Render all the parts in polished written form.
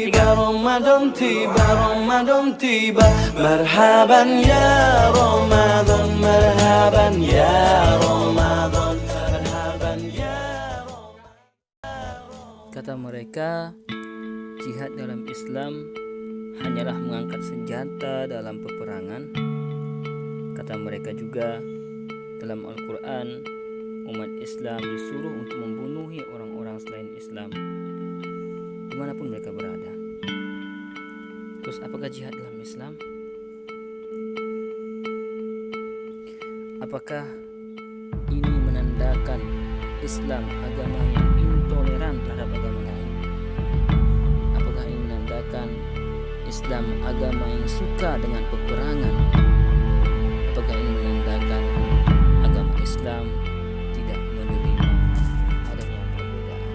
رمضان tiba, Ramadan tiba. Marhaban ya Ramadan, marhaban ya Ramadan, marhaban ya Ramadan. Kata mereka, jihad dalam Islam hanyalah mengangkat senjata dalam peperangan. Kata mereka juga, dalam Al-Quran, umat Islam disuruh untuk membunuhi orang-orang selain Islam, dimanapun mereka berada. Terus apakah jihad dalam Islam? Apakah ini menandakan Islam agama yang intoleran terhadap agama lain? Apakah ini menandakan Islam agama yang suka dengan peperangan? Apakah ini menandakan agama Islam tidak menerima adanya perbedaan?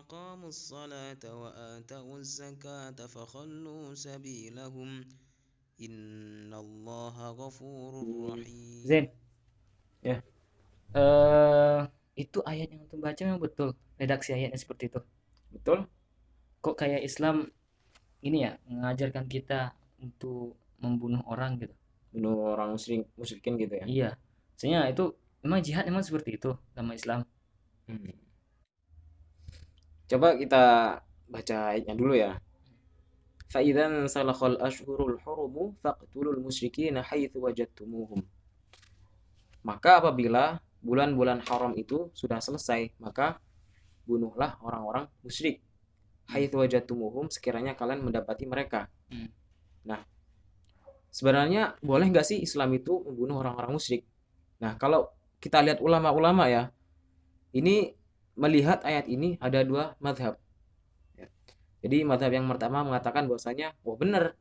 وأقاموا الصلاة وآتوا الزكاة فخلوا سبيلهم إن الله غفور رحيم. Zain, ya. Itu ayat yang antum baca memang betul. Redaksi ayatnya seperti itu. Betul? Kok kayak Islam ini ya mengajarkan kita untuk membunuh orang gitu. Bunuh orang musyrikin gitu ya. Iya. Sebenarnya itu memang jihad memang seperti itu dalam Islam. Coba kita baca ayatnya dulu ya. Fa'idzan salakhal ashhurul hurum faqtulul musyrikina haitsu wajadtumuhum. Maka apabila bulan-bulan haram itu sudah selesai, maka bunuhlah orang-orang musyrik. Haitsu wajadtumuhum, sekiranya kalian mendapati mereka. Nah, sebenarnya boleh nggak sih Islam itu membunuh orang-orang musyrik? Nah, kalau kita lihat ulama-ulama ya, ini melihat ayat ini ada dua madhab. Ya. Jadi madhab yang pertama mengatakan bahwasanya, wah benar,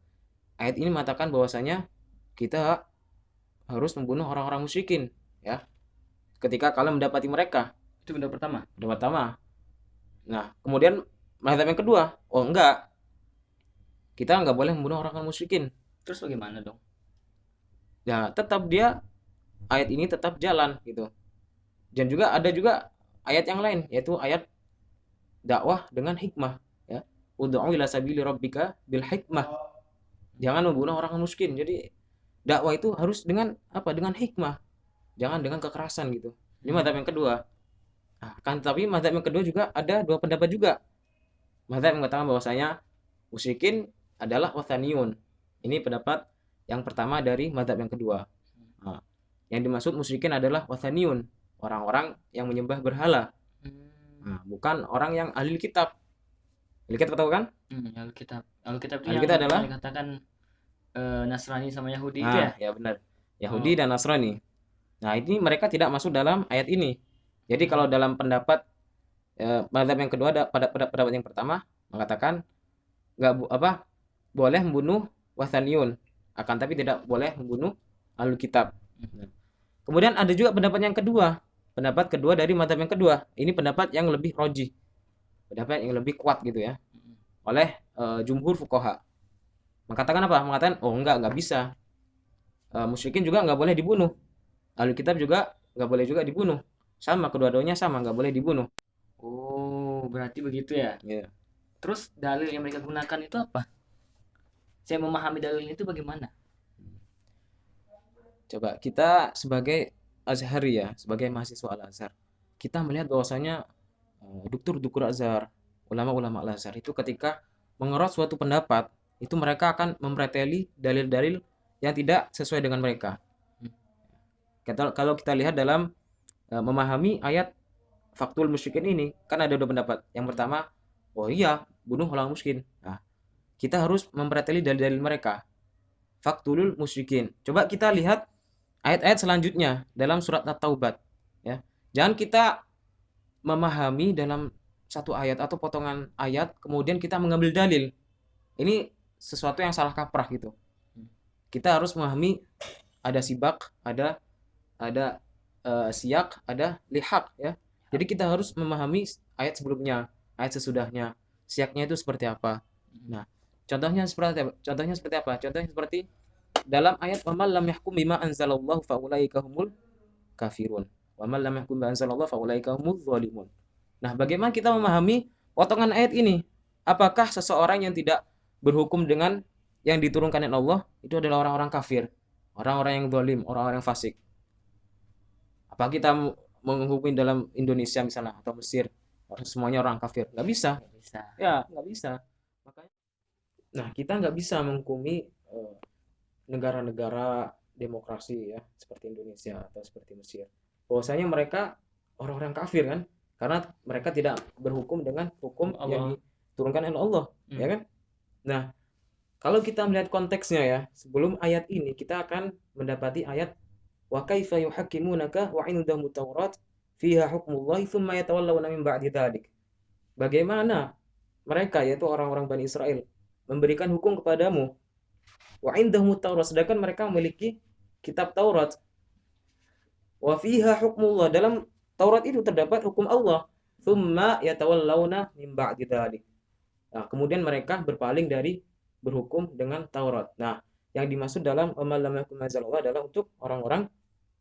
ayat ini mengatakan bahwasanya kita harus membunuh orang-orang musyrikin, ya. Ketika kalian mendapati mereka. Itu pendapat pertama. Pendapat pertama. Nah, kemudian madhab yang kedua, oh enggak, kita enggak boleh membunuh orang-orang musyrikin. Terus bagaimana dong? Ya, tetap dia ayat ini tetap jalan gitu. Dan juga ada juga ayat yang lain, yaitu ayat dakwah dengan hikmah, ya. Ud'u ila sabili rabbika bil hikmah. Jangan membunuh orang miskin. Jadi dakwah itu harus dengan apa? Dengan hikmah. Jangan dengan kekerasan gitu. Ini mazhab yang kedua. Nah, kan tapi mazhab yang kedua juga ada dua pendapat juga. Mazhab yang mengatakan bahwasanya musyrikin adalah wathaniyun. Ini pendapat yang pertama dari mazhab yang kedua. Nah, yang dimaksud musyrikin adalah wathaniyun, orang-orang yang menyembah berhala. Nah, bukan orang yang ahli kitab. Ahli kitab tahu kan? Alkitab. Alkitab itu Ahli yang kitab adalah dikatakan Nasrani sama Yahudi itu nah, ya? ya benar. Yahudi dan Nasrani. Nah, ini mereka tidak masuk dalam ayat ini. Jadi kalau dalam pendapat mazhab yang kedua, pada pendapat yang pertama mengatakan boleh membunuh wathaniyun, akan tapi tidak boleh membunuh ahli kitab. Kemudian ada juga pendapat yang kedua. Pendapat kedua dari mazhab yang kedua. Ini pendapat yang lebih rojih. Pendapat yang lebih kuat gitu ya. Oleh jumhur fuqaha. Mengatakan apa? Mengatakan, oh enggak bisa. Musyrikin juga enggak boleh dibunuh. Ahli kitab juga enggak boleh juga dibunuh. Sama, kedua-duanya sama, enggak boleh dibunuh. Oh, berarti begitu ya? Iya. Terus dalil yang mereka gunakan itu apa? Saya memahami dalil itu bagaimana? Coba kita sebagai Azhari ya, sebagai mahasiswa Al-Azhar, kita melihat bahwasanya dokter-dokter Azhar, ulama-ulama Al-Azhar itu ketika mengerot suatu pendapat, itu mereka akan mempreteli dalil-dalil yang tidak sesuai dengan mereka. Kalau kita lihat dalam memahami ayat faktul musyrikin ini, kan ada dua pendapat. Yang pertama, oh iya, bunuh orang miskin. Nah, kita harus mempreteli dalil-dalil mereka. faqtulul musyrikin. Coba kita lihat ayat-ayat selanjutnya dalam surat At-Taubah ya. Jangan kita memahami dalam satu ayat atau potongan ayat kemudian kita mengambil dalil. Ini sesuatu yang salah kaprah gitu. Kita harus memahami ada sibak, ada siyak, ada lihaq ya. Jadi kita harus memahami ayat sebelumnya, ayat sesudahnya, siaknya itu seperti apa. Nah, contohnya seperti apa? Contohnya seperti dalam ayat wamal lam yahkum bima anzalallahu faulaika humul kafirun. Wamal lam yahkum bima anzalallahu faulaika humul zalimun. Nah, bagaimana kita memahami potongan ayat ini? Apakah seseorang yang tidak berhukum dengan yang diturunkan oleh Allah itu adalah orang-orang kafir, orang-orang yang zalim, orang-orang yang fasik? Apa kita menghukumi dalam Indonesia misalnya atau Mesir semuanya orang kafir? Nggak bisa. Nggak bisa. Ya, nggak bisa. Makanya, nah kita nggak bisa menghukumi negara-negara demokrasi ya seperti Indonesia atau seperti Mesir. Bahwasanya mereka orang-orang kafir kan, karena mereka tidak berhukum dengan hukum yang Allah. diturunkan oleh Allah, ya kan? Nah, kalau kita melihat konteksnya ya, sebelum ayat ini kita akan mendapati ayat wa kaifa yuhakkimunaka wa indahum taurat fiha hukmullahi tsumma yatawallawna min ba'di dzalik. Bagaimana mereka yaitu orang-orang Bani Israel memberikan hukum kepadamu wa indahum taurat sedangkan mereka memiliki kitab Taurat. Wa fiha hukmullah dalam Taurat itu terdapat hukum Allah. Tsumma yatawallawna min ba'di dzalik. Nah, kemudian mereka berpaling dari berhukum dengan Taurat. Nah, yang dimaksud dalam amal lam yakum anzalallah adalah untuk orang-orang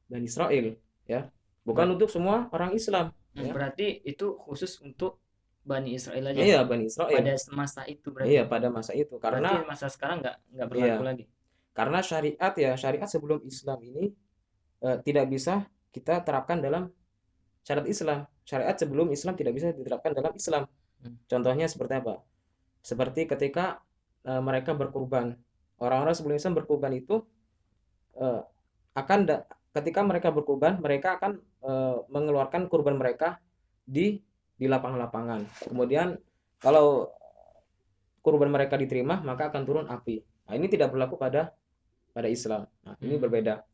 Bani Israel, ya. Bukan untuk semua orang Islam. Ya. Berarti itu khusus untuk Bani Israel aja. Iya, Bani Israel. Pada masa itu berarti. Iya, pada masa itu. Karena berarti masa sekarang nggak berlaku lagi. Karena syariat sebelum Islam ini tidak bisa kita terapkan dalam syariat Islam. Syariat sebelum Islam tidak bisa diterapkan dalam Islam. Contohnya seperti apa? Seperti ketika mereka berkurban. Orang-orang sebelum Islam berkurban itu ketika mereka berkurban, mereka akan mengeluarkan kurban mereka di lapangan-lapangan. Kemudian kalau kurban mereka diterima, maka akan turun api. Nah, ini tidak berlaku pada Islam. Nah, ini berbeda.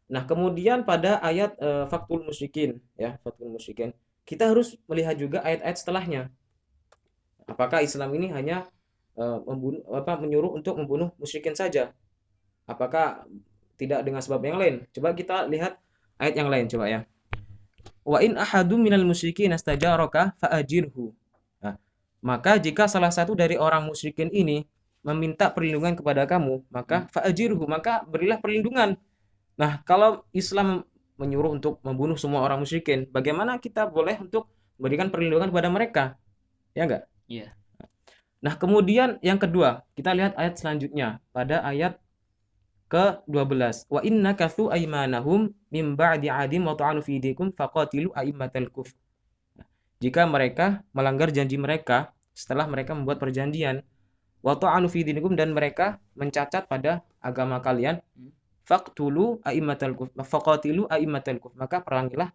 Nah, kemudian pada ayat faktul musyrikin, ya, faktul musyrikin, kita harus melihat juga ayat-ayat setelahnya. Apakah Islam ini hanya menyuruh untuk membunuh musyrikin saja? Apakah tidak dengan sebab yang lain? Coba kita lihat ayat yang lain, coba ya. Wa in ahadum minal musyrikin astajaraka fa'ajirhu. Nah, maka jika salah satu dari orang musyrikin ini meminta perlindungan kepada kamu, maka fa'ajirhu, maka berilah perlindungan. Nah, kalau Islam menyuruh untuk membunuh semua orang musyrikin, bagaimana kita boleh untuk memberikan perlindungan kepada mereka? Ya enggak? Iya. Nah, kemudian yang kedua, kita lihat ayat selanjutnya pada ayat ke-12. Wa inna kathu aymanahum min ba'di 'adim wa ta'anu fi dikum faqatilu a'immatal kufr. Jika mereka melanggar janji mereka setelah mereka membuat perjanjian, wa ta'anu fi dinikum, dan mereka mencacat pada agama kalian, faqtulu a'immatal kufr, faqatilu a'immatal kufr, maka perangilah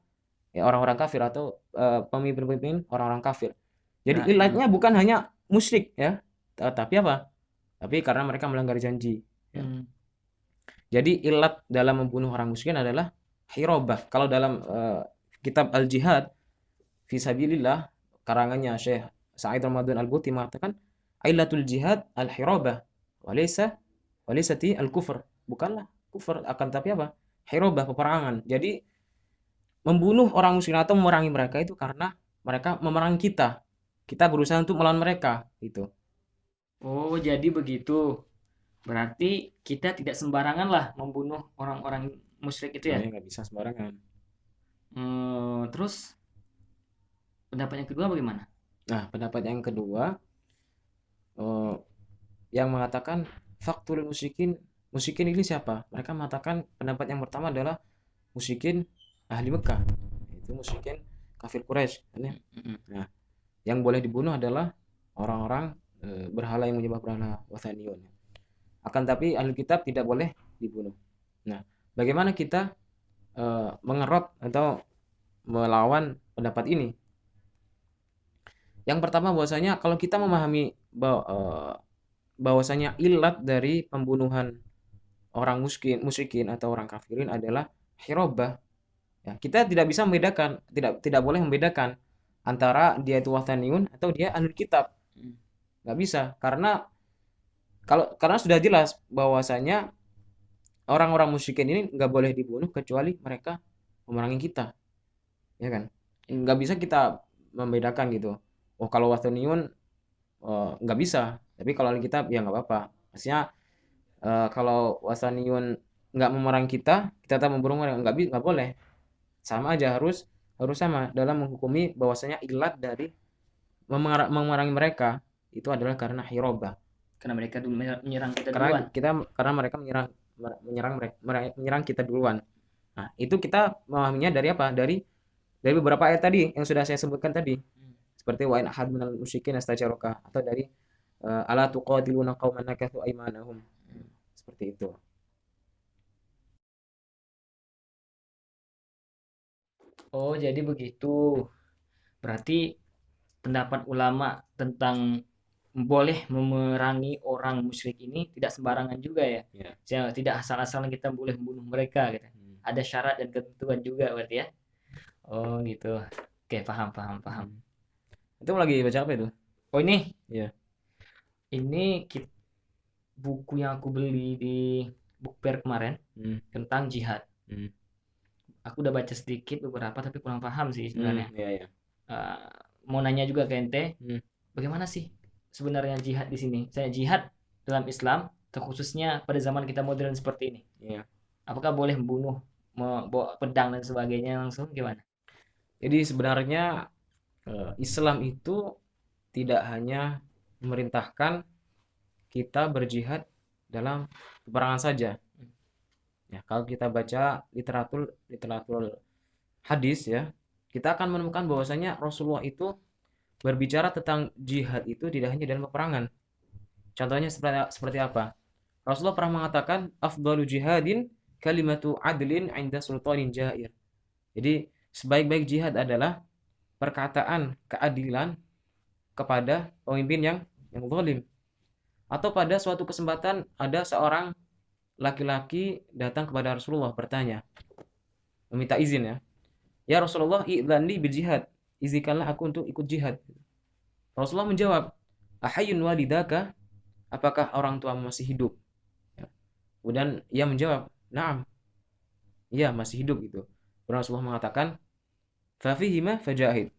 ya orang-orang kafir atau pemimpin-pemimpin orang-orang kafir. Jadi ilatnya bukan hanya musyrik ya, tapi apa? Tapi karena mereka melanggar janji. Ya. Jadi ilat dalam membunuh orang musyrikin adalah hirabah. Kalau dalam kitab Al-Jihad fi sabilillah karangannya Syekh Sa'id Ramadan Al-Buti mengatakan ailatul jihad al-hirabah walaysati al-kufr. Bukanlah kufur, akan tapi apa? Hirabah, peperangan. Jadi membunuh orang musyrik atau memerangi mereka itu karena mereka memerangi kita. Kita berusaha untuk melawan mereka gitu. Oh, jadi begitu. Berarti kita tidak sembarangan lah membunuh orang-orang musyrik itu ya? Nggak bisa sembarangan. Terus pendapat yang kedua bagaimana? Nah, pendapat yang kedua yang mengatakan faktul musyrikin ini siapa? Mereka mengatakan pendapat yang pertama adalah musyrikin ahli Mekah, itu musyrikin kafir Quraisy. Nah, yang boleh dibunuh adalah orang-orang berhala yang menyembah berhala wathaniyun. Akan tapi ahli kitab tidak boleh dibunuh. Nah, bagaimana kita mengerot atau melawan pendapat ini? Yang pertama bahwasanya kalau kita memahami bahwasanya ilat dari pembunuhan orang musyrikin atau orang kafirin adalah hirobah. Ya, kita tidak bisa membedakan, tidak boleh membedakan antara dia itu wathaniyun atau dia ahlul kitab. Nggak bisa, karena sudah jelas bahwasanya orang-orang musyrikin ini nggak boleh dibunuh kecuali mereka memerangi kita, ya kan? Nggak bisa kita membedakan gitu. Oh kalau wathaniyun nggak bisa, tapi kalau ahli kitab ya nggak apa-apa. Maksudnya kalau wathaniyun nggak memerangi kita tetap membunuh mereka, nggak boleh. Sama aja, harus sama dalam menghukumi bahwasanya ilat dari memerangi mereka itu adalah karena hirobah. Karena mereka dulu menyerang kita Karena duluan. karena mereka menyerang kita duluan. Nah, itu kita memahaminya dari apa? Dari beberapa ayat tadi yang sudah saya sebutkan tadi. Seperti wa in ahad minal musyrikin astajaraka, atau dari ala tuqatiluna qauman nakathu aymanahum. Seperti itu. Oh, jadi begitu. Berarti pendapat ulama tentang boleh memerangi orang musyrik ini tidak sembarangan juga ya. Ya. Tidak asal-asalan kita boleh membunuh mereka gitu. Ada syarat dan ketentuan juga berarti ya. Oh, gitu. Oke, paham, paham, paham. Itu lagi baca apa itu? Oh, ini. Iya. Ini buku yang aku beli di book fair kemarin tentang jihad. Aku udah baca sedikit beberapa tapi kurang paham sih sebenarnya. Iya. Mau nanya juga ke ente, bagaimana sih sebenarnya jihad di sini? Saya jihad dalam Islam, terkhususnya pada zaman kita modern seperti ini. Iya. Apakah boleh membunuh, membawa pedang dan sebagainya langsung gimana? Jadi sebenarnya Islam itu tidak hanya memerintahkan kita berjihad dalam peperangan saja. Ya, kalau kita baca literatur hadis ya, kita akan menemukan bahwasanya Rasulullah itu berbicara tentang jihad itu tidak hanya dalam peperangan. Contohnya seperti apa? Rasulullah pernah mengatakan afdalu jihadin kalimatu adlin 'inda sultanin jair. Jadi sebaik-baik jihad adalah perkataan keadilan kepada pemimpin yang zalim. Atau pada suatu kesempatan ada seorang laki-laki datang kepada Rasulullah bertanya, meminta izin ya. Ya Rasulullah, i'dzanli bil jihad. Izinkanlah aku untuk ikut jihad. Rasulullah menjawab, ahayyun walidaka? Apakah orang tua masih hidup? Ya. Kemudian ia menjawab, na'am. Iya, masih hidup gitu. Kemudian Rasulullah mengatakan, fafihima fajahid.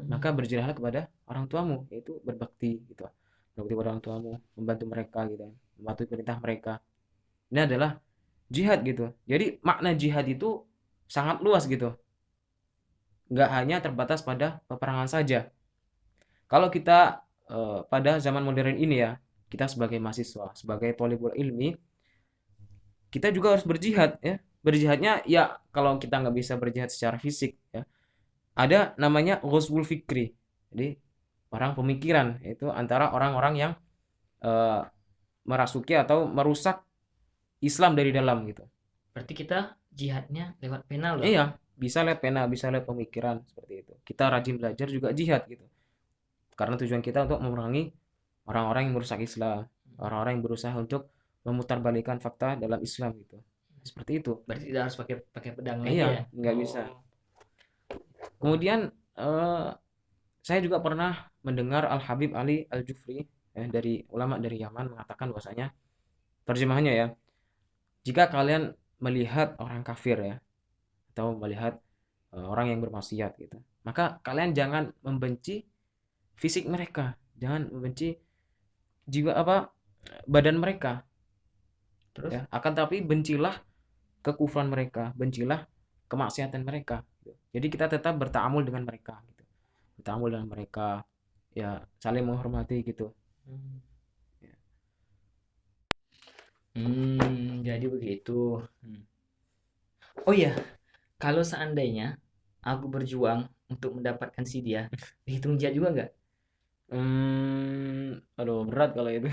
Maka berjihadlah kepada orang tuamu, yaitu berbakti gitu. Berbakti kepada orang tuamu, membantu mereka gitu, membantu perintah mereka. Ini adalah jihad gitu. Jadi makna jihad itu sangat luas gitu. Nggak hanya terbatas pada peperangan saja. Kalau kita pada zaman modern ini ya, kita sebagai mahasiswa, sebagai thalibul ilmi, kita juga harus berjihad ya. Berjihadnya ya kalau kita nggak bisa berjihad secara fisik ya, ada namanya ghazwul fikri. Jadi perang pemikiran, yaitu antara orang-orang yang merasuki atau merusak Islam dari dalam gitu. Berarti kita jihadnya lewat pena loh. Iya, bisa lewat pena, bisa lewat pemikiran seperti itu. Kita rajin belajar juga jihad gitu. Karena tujuan kita untuk memerangi orang-orang yang merusak Islam, orang-orang yang berusaha untuk memutarbalikkan fakta dalam Islam gitu. Seperti itu. Berarti tidak harus pakai pedang lagi Iya, ya? nggak bisa. Kemudian saya juga pernah mendengar Al Habib Ali Al Jufri ya, dari ulama dari Yaman mengatakan bahwasanya terjemahannya ya, jika kalian melihat orang kafir ya atau melihat orang yang bermaksiat gitu, maka kalian jangan membenci fisik mereka, jangan membenci jiwa badan mereka. Terus? Ya, akan tapi bencilah kekufuran mereka, bencilah kemaksiatan mereka. Jadi kita tetap bertaamul dengan mereka gitu. Bertaamul dengan mereka, ya saling menghormati gitu. Jadi begitu. Oh iya, kalau seandainya aku berjuang untuk mendapatkan si dia, dihitung jihad juga nggak? Aduh berat kalau itu.